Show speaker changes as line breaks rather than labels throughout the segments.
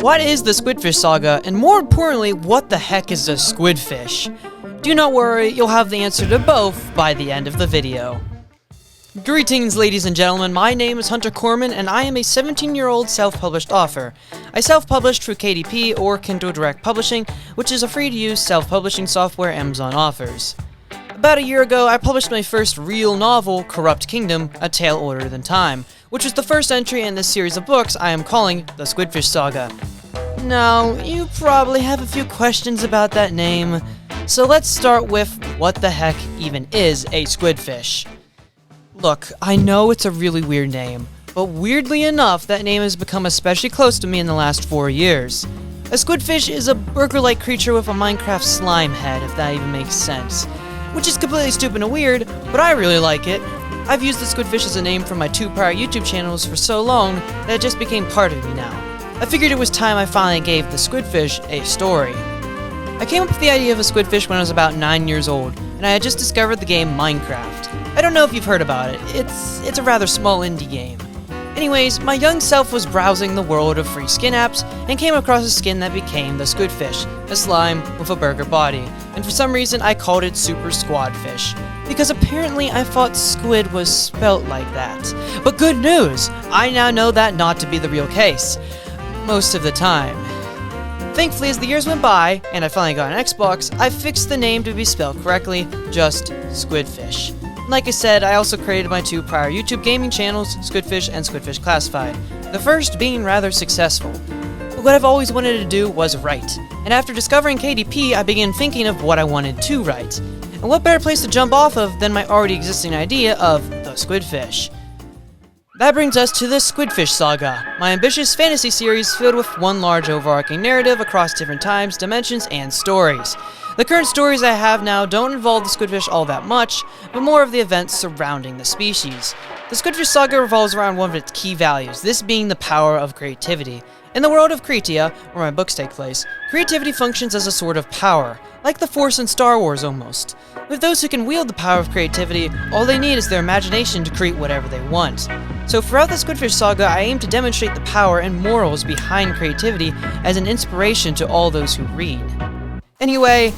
What is the Squidfish Saga, and more importantly, what the heck is a squidfish? Do not worry, you'll have the answer to both by the end of the video. Greetings, ladies and gentlemen, my name is Hunter Korman, and I am a 17-year-old self-published author. I self-published through KDP or Kindle Direct Publishing, which is a free-to-use self-publishing software Amazon offers. About a year ago, I published my first real novel, Corrupt Kingdom, A Tale Older Than Time, which was the first entry in this series of books I am calling the Squidfish Saga. Now, you probably have a few questions about that name, so let's start with what the heck even is a squidfish. Look, I know it's a really weird name, but weirdly enough, that name has become especially close to me in the last 4 years. A squidfish is a burger-like creature with a Minecraft slime head, if that even makes sense. Which is completely stupid and weird, but I really like it. I've used the squidfish as a name for my 2 prior YouTube channels for so long that it just became part of me now. I figured it was time I finally gave the squidfish a story. I came up with the idea of a squidfish when I was about 9 years old, and I had just discovered the game Minecraft. I don't know if you've heard about it, it's a rather small indie game. Anyways, my young self was browsing the world of free skin apps and came across a skin that became the squidfish, a slime with a burger body, and for some reason I called it Super Squadfish, because apparently I thought squid was spelt like that. But good news! I now know that not to be the real case. Most of the time. Thankfully, as the years went by, and I finally got an Xbox, I fixed the name to be spelled correctly, just Squidfish. Like I said, I also created my 2 prior YouTube gaming channels, Squidfish and Squidfish Classified, the first being rather successful. But what I've always wanted to do was write, and after discovering KDP, I began thinking of what I wanted to write. And what better place to jump off of than my already existing idea of the Squidfish? That brings us to the Squidfish Saga, my ambitious fantasy series filled with one large overarching narrative across different times, dimensions, and stories. The current stories I have now don't involve the squidfish all that much, but more of the events surrounding the species. The Squidfish Saga revolves around one of its key values, this being the power of creativity. In the world of Cretia, where my books take place, creativity functions as a sort of power, like the Force in Star Wars almost. With those who can wield the power of creativity, all they need is their imagination to create whatever they want. So throughout the Squidfish Saga, I aim to demonstrate the power and morals behind creativity as an inspiration to all those who read. Anyway,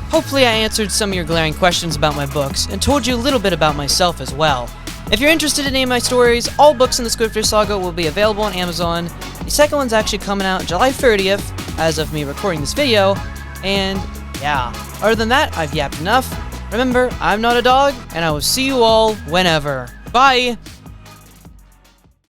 hopefully I answered some of your glaring questions about my books, and told you a little bit about myself as well. If you're interested in any of my stories, all books in the Squidfish Saga will be available on Amazon. The second one's actually coming out July 30th, as of me recording this video, and yeah. Other than that, I've yapped enough. Remember, I'm not a dog, and I will see you all whenever. Bye!